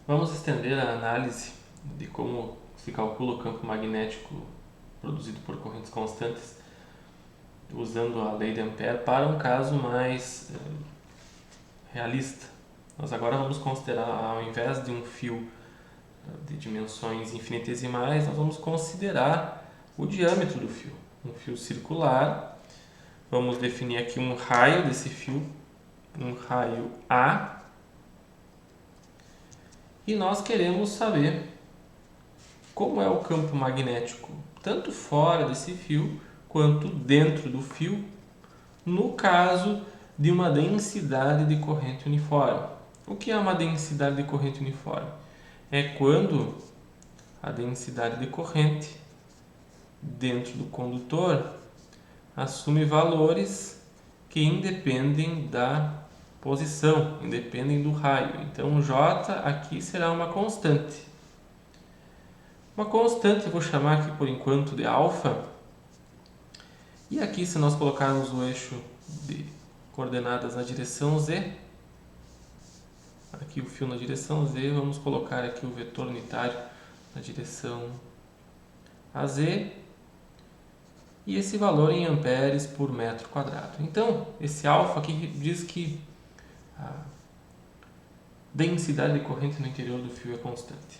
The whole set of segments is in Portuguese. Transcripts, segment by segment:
Vamos estender a análise de como se calcula o campo magnético produzido por correntes constantes usando a lei de Ampère para um caso mais realista. Nós agora vamos considerar, ao invés de um fio de dimensões infinitesimais, nós vamos considerar o diâmetro do fio. Um fio circular, vamos definir aqui um raio desse fio, um raio A, e nós queremos saber como é o campo magnético, tanto fora desse fio quanto dentro do fio, no caso de uma densidade de corrente uniforme. O que é uma densidade de corrente uniforme? É quando a densidade de corrente dentro do condutor assume valores que independem da posição, independem do raio. Então, J aqui será uma constante. Uma constante eu vou chamar aqui por enquanto de alfa. E aqui, se nós colocarmos o eixo de coordenadas na direção z, aqui o fio na direção z, vamos colocar aqui o vetor unitário na direção AZ, e esse valor em amperes por metro quadrado. Então, esse alfa aqui diz que a densidade de corrente no interior do fio é constante.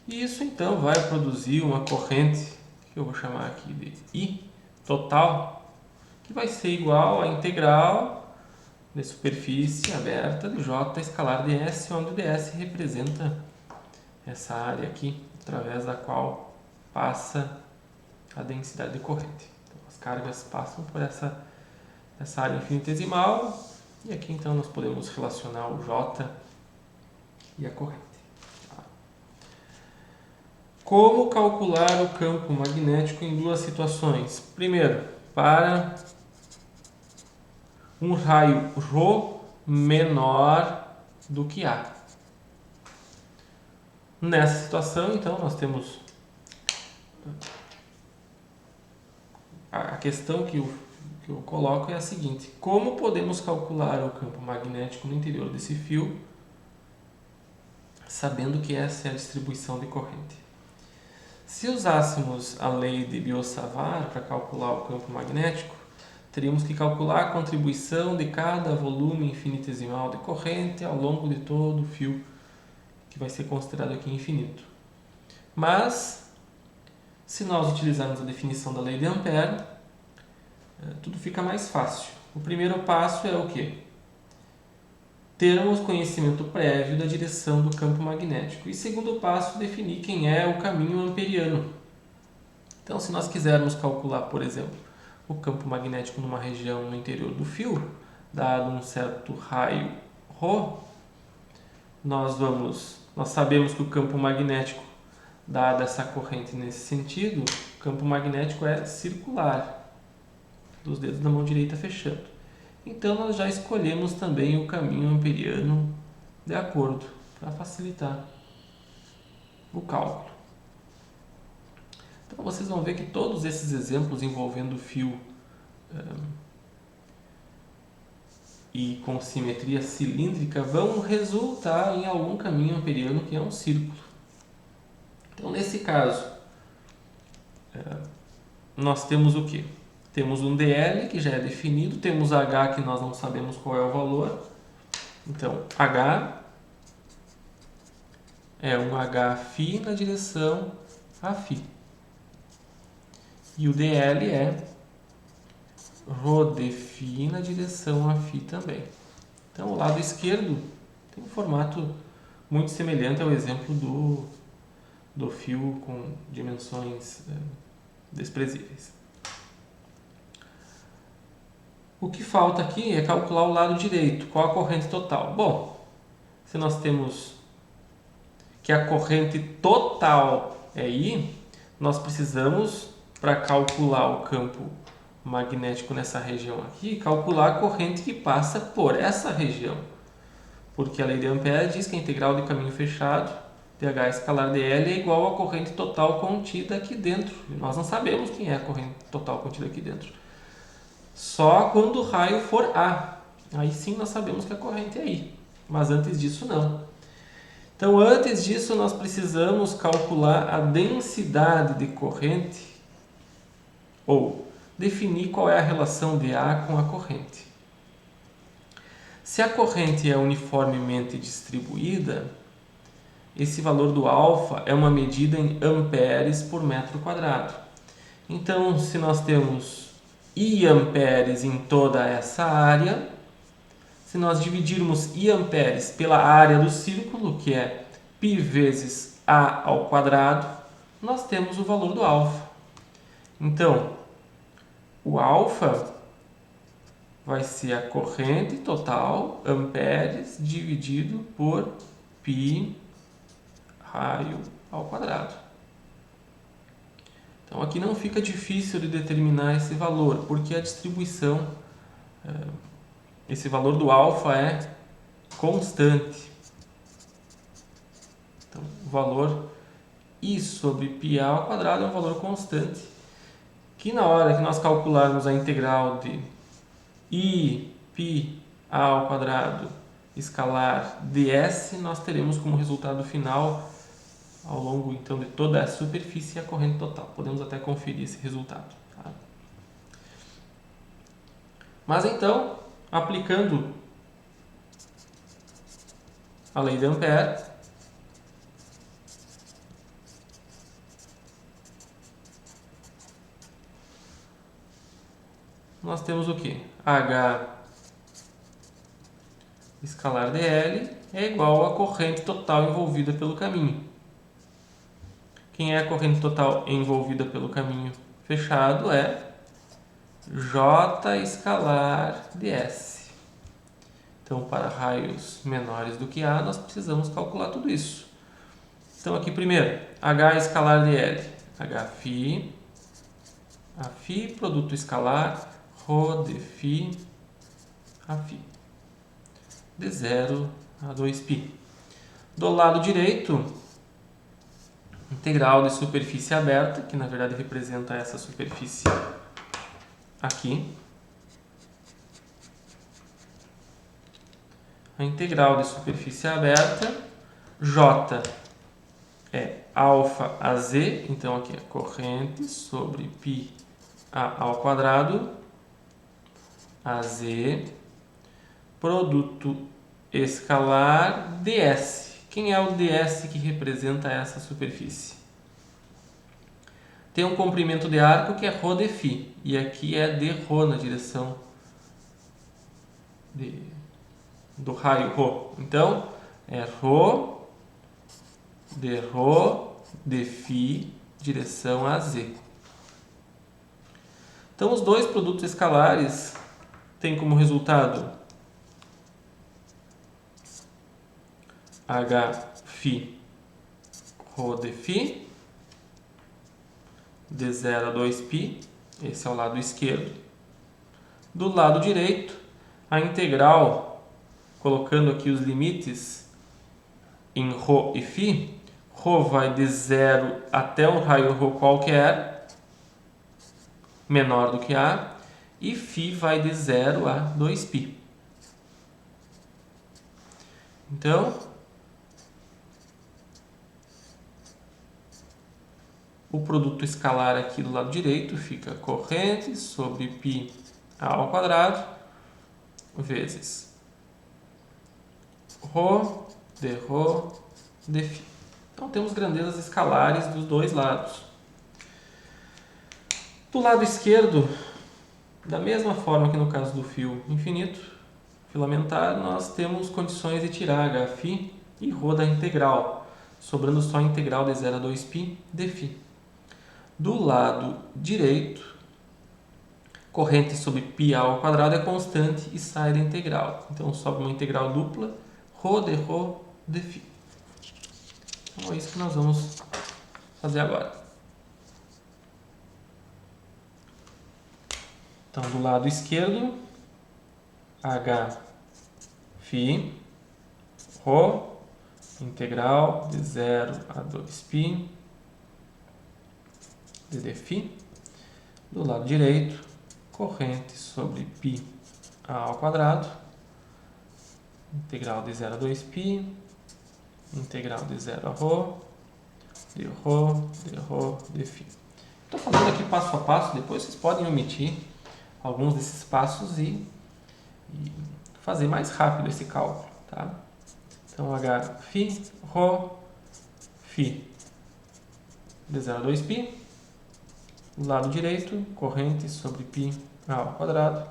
E isso então vai produzir uma corrente, que eu vou chamar aqui de I total, que vai ser igual à integral de superfície aberta de J escalar ds, onde o ds representa essa área aqui, através da qual passa a densidade de corrente. Então, as cargas passam por essa área infinitesimal, e aqui então nós podemos relacionar o J e a corrente. Como calcular o campo magnético em duas situações? Primeiro, para um raio ρ menor do que A. Nessa situação, então, nós temos a questão que eu coloco é a seguinte: como podemos calcular o campo magnético no interior desse fio, sabendo que essa é a distribuição de corrente? Se usássemos a lei de Biot-Savart para calcular o campo magnético, teríamos que calcular a contribuição de cada volume infinitesimal de corrente ao longo de todo o fio, que vai ser considerado aqui infinito. Mas, se nós utilizarmos a definição da lei de Ampère, tudo fica mais fácil. O primeiro passo é o quê? Termos conhecimento prévio da direção do campo magnético. E segundo passo, definir quem é o caminho amperiano. Então, se nós quisermos calcular, por exemplo, o campo magnético numa região no interior do fio, dado um certo raio ρ, nós sabemos que o campo magnético, dada essa corrente nesse sentido, o campo magnético é circular, dos dedos da mão direita fechando. Então, nós já escolhemos também o caminho amperiano de acordo, para facilitar o cálculo. Então, vocês vão ver que todos esses exemplos envolvendo fio e com simetria cilíndrica vão resultar em algum caminho amperiano que é um círculo. Então, nesse caso, nós temos o quê? Temos um dl que já é definido, temos h que nós não sabemos qual é o valor. Então, h é um h φ na direção φ. E o dl é ρ de φ na direção φ também. Então, o lado esquerdo tem um formato muito semelhante ao exemplo do fio com dimensões desprezíveis. O que falta aqui é calcular o lado direito, qual a corrente total. Bom, se nós temos que a corrente total é I, nós precisamos, para calcular o campo magnético nessa região aqui, calcular a corrente que passa por essa região. Porque a lei de Ampère diz que a integral de caminho fechado de H escalar dl é igual à corrente total contida aqui dentro. E nós não sabemos quem é a corrente total contida aqui dentro. Só quando o raio for A. Aí sim nós sabemos que a corrente é I. Mas antes disso não. Então, antes disso, nós precisamos calcular a densidade de corrente ou definir qual é a relação de A com a corrente. Se a corrente é uniformemente distribuída, esse valor do alfa é uma medida em amperes por metro quadrado. Então, se nós temos I amperes em toda essa área, se nós dividirmos I amperes pela área do círculo, que é π vezes A ao quadrado, nós temos o valor do alfa. Então, o alfa vai ser a corrente total, amperes, dividido por π raio ao quadrado. Então, aqui não fica difícil de determinar esse valor, porque a distribuição, esse valor do alfa é constante. Então, o valor I sobre πa ao quadrado é um valor constante, que na hora que nós calcularmos a integral de I π ao quadrado escalar ds, nós teremos como resultado final, ao longo então de toda a superfície, a corrente total. Podemos até conferir esse resultado. Tá? Mas então, aplicando a lei de Ampère, nós temos o que? H escalar dl é igual à corrente total envolvida pelo caminho. Quem é a corrente total envolvida pelo caminho fechado é J escalar ds. Então, para raios menores do que A, nós precisamos calcular tudo isso. Então, aqui primeiro, H escalar dl. H φ, produto escalar, ρ de φ, a φ. De 0 a 2π. Do lado direito, integral de superfície aberta, que na verdade representa essa superfície aqui. A integral de superfície aberta, J é alfa a z, então aqui é corrente sobre π a ao quadrado, a z, produto escalar ds. Quem é o ds que representa essa superfície? Tem um comprimento de arco que é ρ de φ, e aqui é dρ na direção do raio ρ. Então, é ρ dρ de φ, direção a z. Então, os dois produtos escalares têm como resultado H φ ρ de φ de 0 a 2π, esse é o lado esquerdo. Do lado direito, a integral, colocando aqui os limites em ρ e φ, ρ vai de 0 até um raio ρ qualquer, menor do que A, e φ vai de 0 a 2π. Então, o produto escalar aqui do lado direito fica corrente sobre π ao quadrado vezes ρ de φ. Então temos grandezas escalares dos dois lados. Do lado esquerdo, da mesma forma que no caso do fio infinito filamentar, nós temos condições de tirar Hφ e ρ da integral, sobrando só a integral de 0 a 2π de φ. Do lado direito, corrente sobre π ao quadrado é constante e sai da integral. Então, sobe uma integral dupla, ρ de φ. Então, é isso que nós vamos fazer agora. Então, do lado esquerdo, H φ, ρ, integral de 0 a 2π de dφ. Do lado direito, corrente sobre π ao quadrado, integral de 0 a 2π Integral de 0 a Rho, de Rho, de Rho, de φ. Estou fazendo aqui passo a passo, depois vocês podem omitir alguns desses passos e fazer mais rápido esse cálculo, tá? Então, H φ, Rho, φ de 0 a 2π. Do lado direito, corrente sobre π ao quadrado.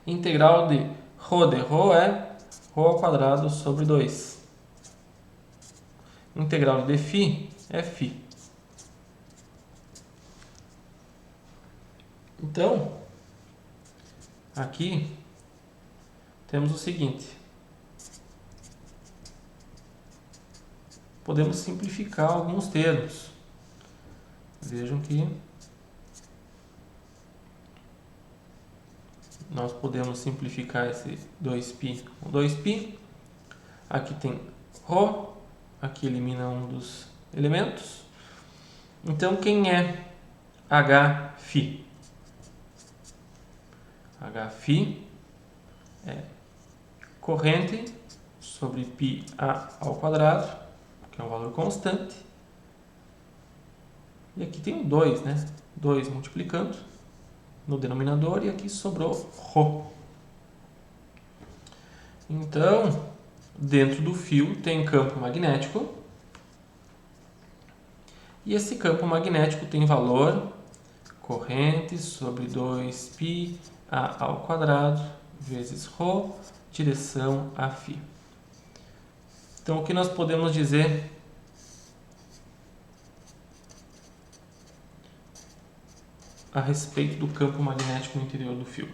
Integral de Rho é Rho ao quadrado sobre 2. Integral de φ é φ. Então, aqui temos o seguinte. Podemos simplificar alguns termos. Vejam que nós podemos simplificar esse 2π com 2π. Aqui tem Rho, aqui elimina um dos elementos. Então, quem é Hφ? Hφ é corrente sobre πa ao quadrado, que é um valor constante. E aqui tem um 2, né? 2 multiplicando no denominador e aqui sobrou Rho. Então, dentro do fio tem campo magnético. E esse campo magnético tem valor corrente sobre 2πa ao quadrado vezes Rho, direção a φ. Então, o que nós podemos dizer a respeito do campo magnético no interior do fio?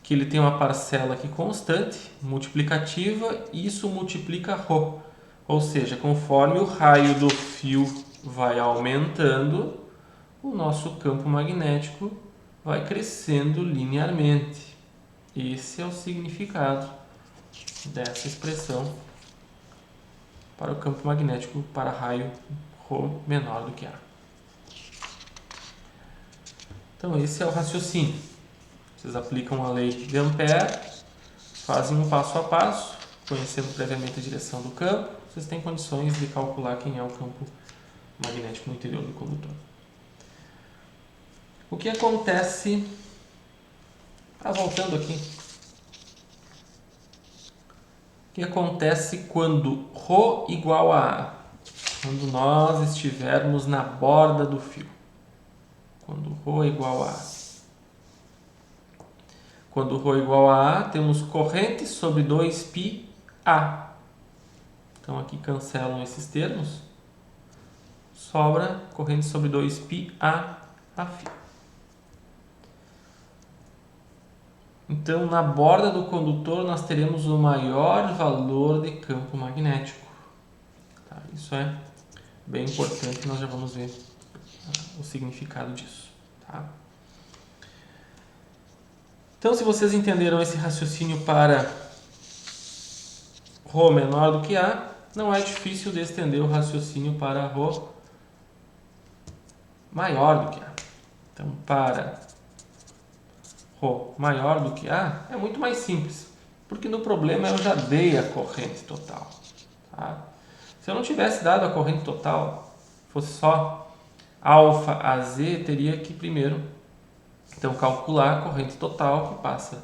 Que ele tem uma parcela aqui constante, multiplicativa, e isso multiplica Rho. Ou seja, conforme o raio do fio vai aumentando, o nosso campo magnético vai crescendo linearmente. Esse é o significado dessa expressão para o campo magnético para raio Rho menor do que A. Então, esse é o raciocínio. Vocês aplicam a lei de Ampère, fazem um passo a passo, conhecendo previamente a direção do campo, vocês têm condições de calcular quem é o campo magnético no interior do condutor. O que acontece... voltando aqui. O que acontece quando Rho igual a A? Quando nós estivermos na borda do fio. Quando Rho é igual a A. Quando Rho é igual a A, temos corrente sobre 2πa. Então, aqui cancelam esses termos. Sobra corrente sobre 2πa a φ. Então, na borda do condutor, nós teremos o maior valor de campo magnético. Tá? Isso é bem importante, nós já vamos ver o significado disso. Tá? Então, se vocês entenderam esse raciocínio para Rho menor do que A, não é difícil de estender o raciocínio para Rho maior do que A. Então, para Rho maior do que A, é muito mais simples, porque no problema eu já dei a corrente total. Tá? Se eu não tivesse dado a corrente total, fosse só alfa a z, teria que primeiro então calcular a corrente total que passa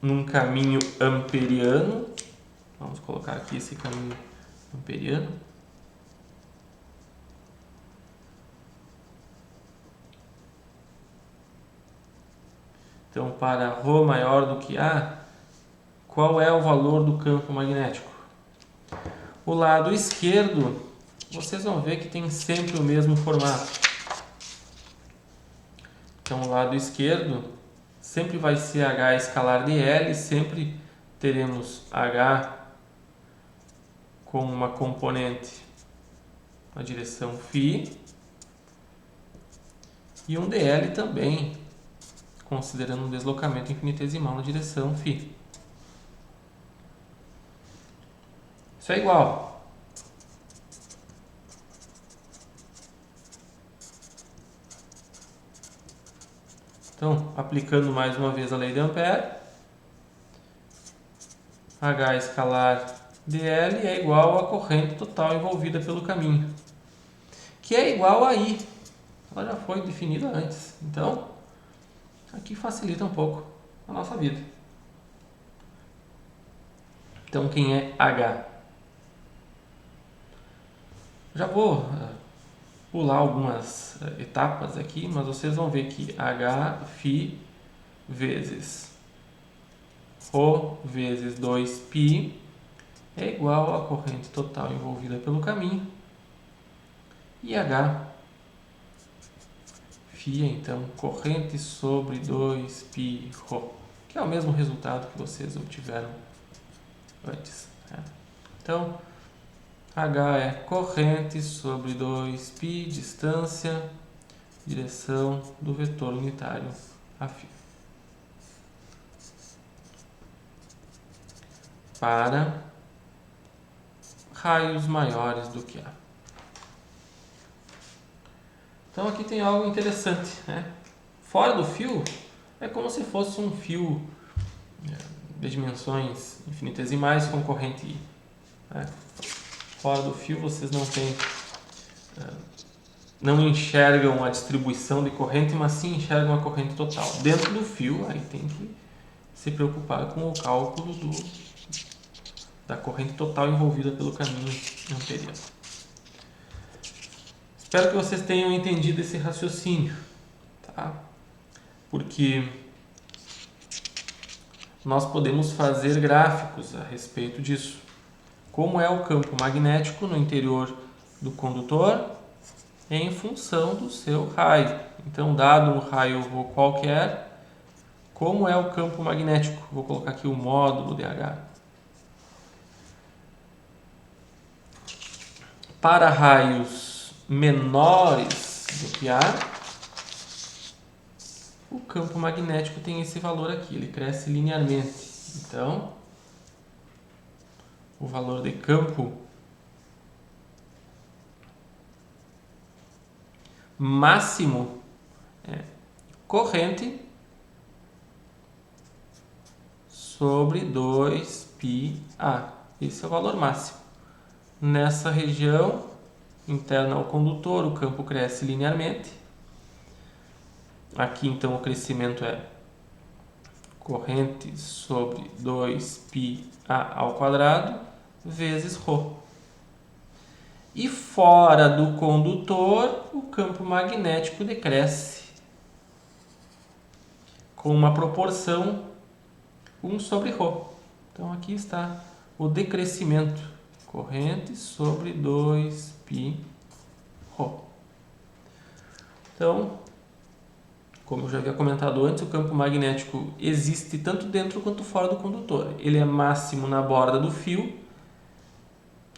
num caminho amperiano. Vamos colocar aqui esse caminho amperiano. Então, para Rho maior do que A, qual é o valor do campo magnético? O lado esquerdo, vocês vão ver que tem sempre o mesmo formato. Então, o lado esquerdo sempre vai ser H escalar de L, sempre teremos H com uma componente na direção φ e um dl também, considerando um deslocamento infinitesimal na direção φ. Isso é igual. Então, aplicando mais uma vez a lei de Ampère, H escalar dl é igual à corrente total envolvida pelo caminho, que é igual a I. Ela já foi definida antes. Então, aqui facilita um pouco a nossa vida. Então, quem é H? Já vou pular algumas etapas aqui, mas vocês vão ver que H φ vezes Rho vezes 2π é igual à corrente total envolvida pelo caminho. E H φ, então, corrente sobre 2π Rho, que é o mesmo resultado que vocês obtiveram antes. Né? Então, H é corrente sobre 2π, distância, direção do vetor unitário afim. Para raios maiores do que A. Então aqui tem algo interessante, né? Fora do fio, é como se fosse um fio de dimensões infinitesimais com corrente I. Né? Fora do fio vocês não enxergam a distribuição de corrente, mas sim enxergam a corrente total. Dentro do fio, aí tem que se preocupar com o cálculo da corrente total envolvida pelo caminho amperiano. Espero que vocês tenham entendido esse raciocínio, tá? Porque nós podemos fazer gráficos a respeito disso. Como é o campo magnético no interior do condutor em função do seu raio. Então, dado um raio Rho qualquer, como é o campo magnético? Vou colocar aqui o módulo de H. Para raios menores do que A, o campo magnético tem esse valor aqui, ele cresce linearmente. Então, o valor de campo máximo é corrente sobre 2πA. Esse é o valor máximo. Nessa região interna ao condutor, o campo cresce linearmente. Aqui, então, o crescimento é corrente sobre 2πA ao quadrado vezes Rho. E fora do condutor, o campo magnético decresce com uma proporção 1 sobre Rho. Então, aqui está o decrescimento, corrente sobre 2π Rho. Então, como eu já havia comentado antes, o campo magnético existe tanto dentro quanto fora do condutor. Ele é máximo na borda do fio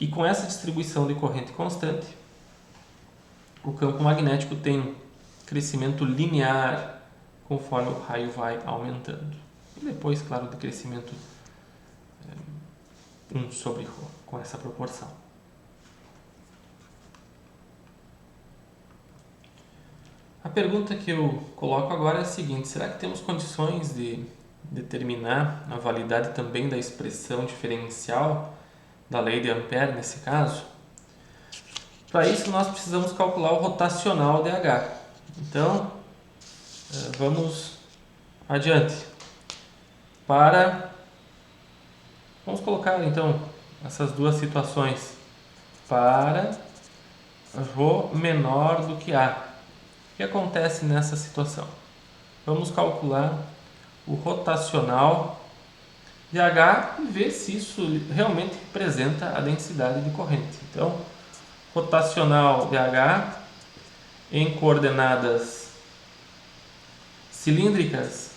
e com essa distribuição de corrente constante, o campo magnético tem crescimento linear conforme o raio vai aumentando. E depois, claro, de crescimento 1 sobre Rho, com essa proporção. A pergunta que eu coloco agora é a seguinte: será que temos condições de determinar a validade também da expressão diferencial da lei de Ampère nesse caso? Para isso nós precisamos calcular o rotacional de H. Então, vamos adiante. Vamos colocar então essas duas situações para Rho menor do que A. O que acontece nessa situação? Vamos calcular o rotacional de H e ver se isso realmente representa a densidade de corrente. Então, rotacional de H em coordenadas cilíndricas,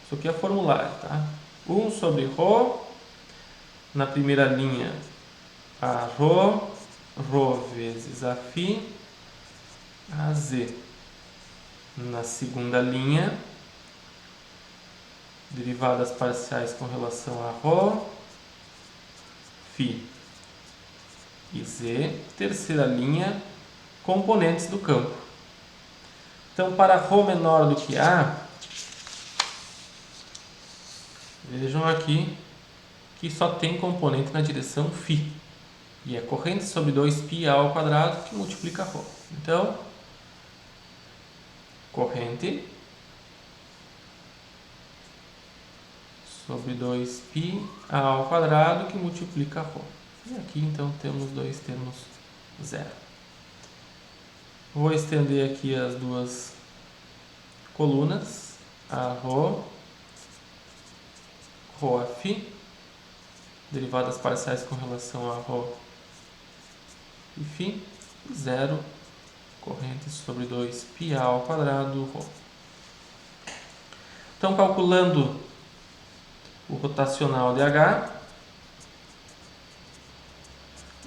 isso aqui é formulário, tá? 1 sobre Rho, na primeira linha a Rho vezes a φ, a Z. Na segunda linha, derivadas parciais com relação a Rho, φ e Z. Terceira linha, componentes do campo. Então, para Rho menor do que A, vejam aqui que só tem componente na direção φ. E é corrente sobre 2πa ao quadrado que multiplica ρ. Então, corrente sobre 2π ao quadrado que multiplica ρ. E aqui então temos dois termos zero. Vou estender aqui as duas colunas, a ρ, ρf, derivadas parciais com relação a ρ e φ, zero, corrente sobre 2πa ao quadrado ρ. Então, calculando o rotacional de H,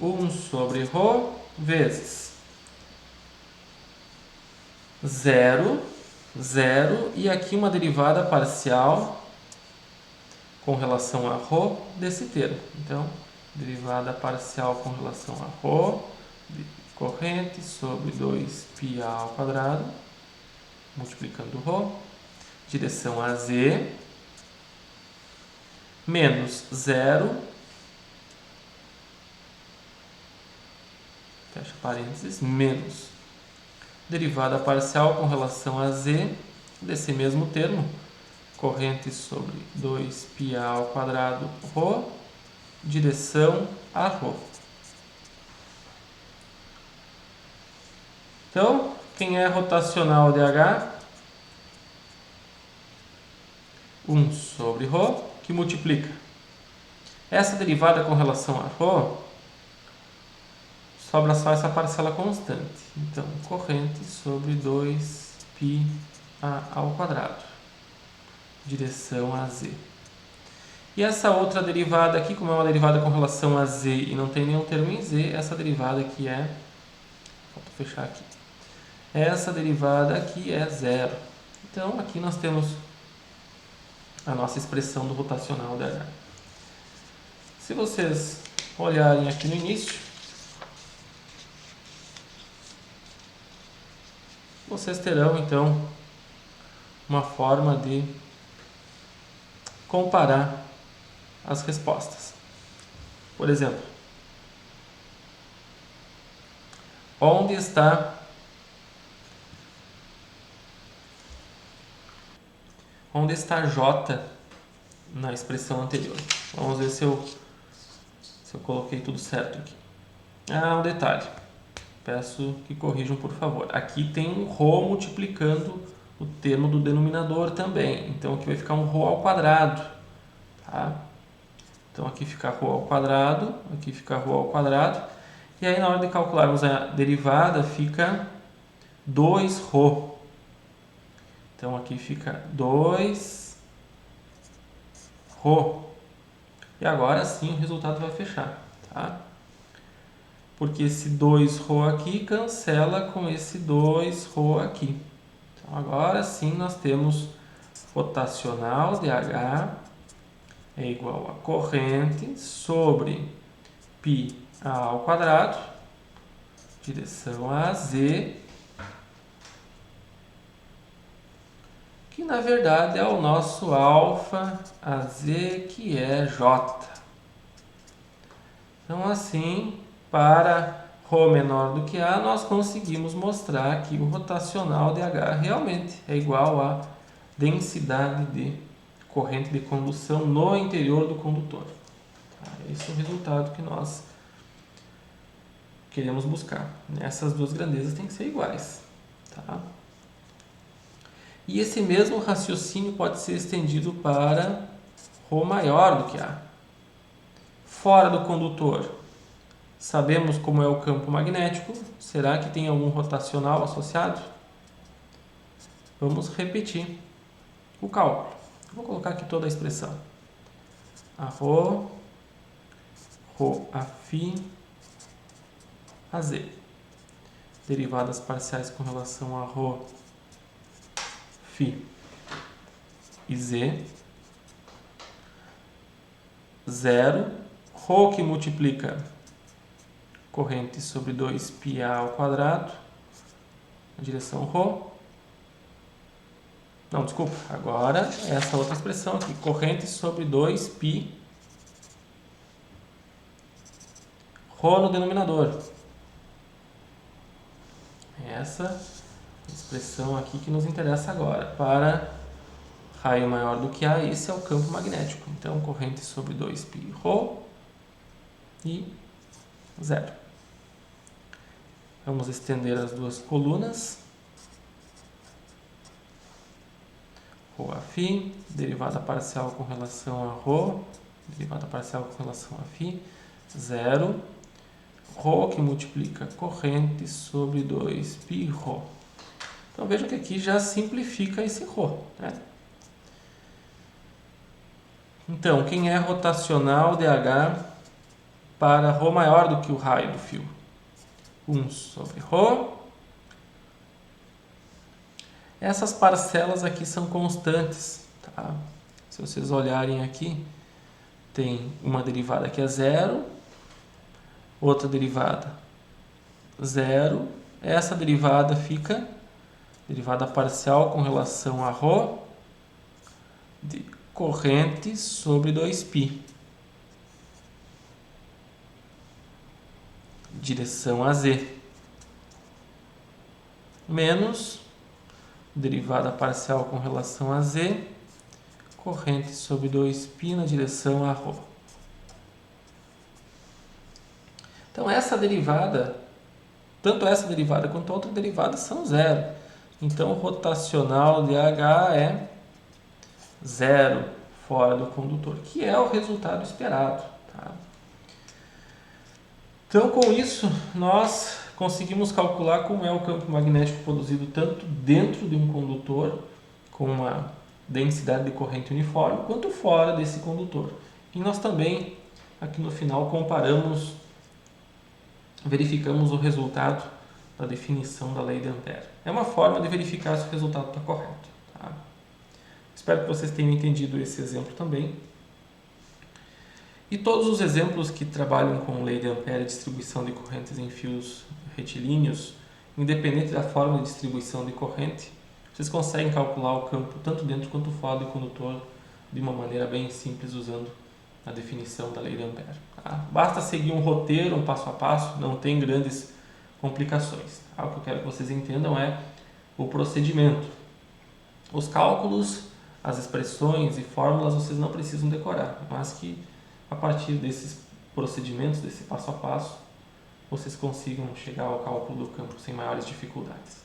1 sobre ρ vezes 0, 0, e aqui uma derivada parcial com relação a ρ desse termo. Então, derivada parcial com relação a ρ, corrente sobre 2πa ao quadrado, multiplicando ρ, direção a z, menos 0, fecha parênteses, menos derivada parcial com relação a z desse mesmo termo, corrente sobre 2πa ao quadrado ρ, direção a ρ. Então, quem é rotacional de H? 1 sobre ρ, que multiplica. Essa derivada com relação a ρ, sobra só essa parcela constante. Então, corrente sobre 2πa ao quadrado, direção a z. E essa outra derivada aqui, como é uma derivada com relação a z e não tem nenhum termo em z, essa derivada aqui é... Vou fechar aqui. Essa derivada aqui é zero. Então, aqui nós temos a nossa expressão do rotacional de H. Se vocês olharem aqui no início, vocês terão, então, uma forma de comparar as respostas. Por exemplo, onde está J na expressão anterior? Vamos ver se eu coloquei tudo certo aqui. Um detalhe. Peço que corrijam, por favor. Aqui tem um ρ multiplicando o termo do denominador também. Então, aqui vai ficar um ρ ao quadrado. Tá? Então, aqui fica ρ ao quadrado, aqui fica ρ ao quadrado. E aí, na hora de calcularmos a derivada, fica 2ρ. Então, aqui fica 2ρ. E agora sim o resultado vai fechar. Tá? Porque esse 2ρ aqui cancela com esse 2ρ aqui. Então, agora sim nós temos rotacional de H é igual a corrente sobre π ao quadrado, direção a z, que na verdade é o nosso alfa a z, que é J. Então, assim, para ρ menor do que A, nós conseguimos mostrar que o rotacional de H realmente é igual à densidade de corrente de condução no interior do condutor. Esse é o resultado que nós queremos buscar. Essas duas grandezas têm que ser iguais. Tá? E esse mesmo raciocínio pode ser estendido para ρ maior do que A. Fora do condutor, sabemos como é o campo magnético. Será que tem algum rotacional associado? Vamos repetir o cálculo. Vou colocar aqui toda a expressão. A ρ, ρ a φ, a z. Derivadas parciais com relação a ρ, φ e z. 0. ρ que multiplica corrente sobre 2πa ao quadrado, na direção ρ. Não, desculpa, agora essa outra expressão aqui, corrente sobre 2π Rho no denominador. Essa expressão aqui que nos interessa agora. Para raio maior do que A, esse é o campo magnético. Então, corrente sobre 2π Rho e 0. Vamos estender as duas colunas. Rho Φ, derivada parcial com relação a Rho, derivada parcial com relação a Φ, 0. Rho que multiplica corrente sobre 2π Rho. Então veja que aqui já simplifica esse Rho, né? Então, quem é rotacional DH para Rho maior do que o raio do fio? 1 sobre Rho. Essas parcelas aqui são constantes, tá? Se vocês olharem aqui, tem uma derivada que é 0, outra derivada 0. Essa derivada fica derivada parcial com relação a Rho de corrente sobre 2π. Direção a Z. Menos derivada parcial com relação a Z, corrente sobre 2π na direção a Rho. Então essa derivada, tanto essa derivada quanto a outra derivada são zero. Então o rotacional de H é zero fora do condutor, que é o resultado esperado. Tá? Então com isso nós conseguimos calcular como é o campo magnético produzido tanto dentro de um condutor com uma densidade de corrente uniforme, quanto fora desse condutor. E nós também, aqui no final, verificamos o resultado da definição da lei de Ampère. É uma forma de verificar se o resultado está correto. Tá? Espero que vocês tenham entendido esse exemplo também. E todos os exemplos que trabalham com lei de Ampère e distribuição de correntes em fios retilíneos, independente da forma de distribuição de corrente, vocês conseguem calcular o campo tanto dentro quanto fora do condutor de uma maneira bem simples usando a definição da lei de Ampère. Tá? Basta seguir um roteiro, um passo a passo, não tem grandes complicações. Tá? O que eu quero que vocês entendam é o procedimento. Os cálculos, as expressões e fórmulas vocês não precisam decorar, mas que a partir desses procedimentos, desse passo a passo, vocês consigam chegar ao cálculo do campo sem maiores dificuldades.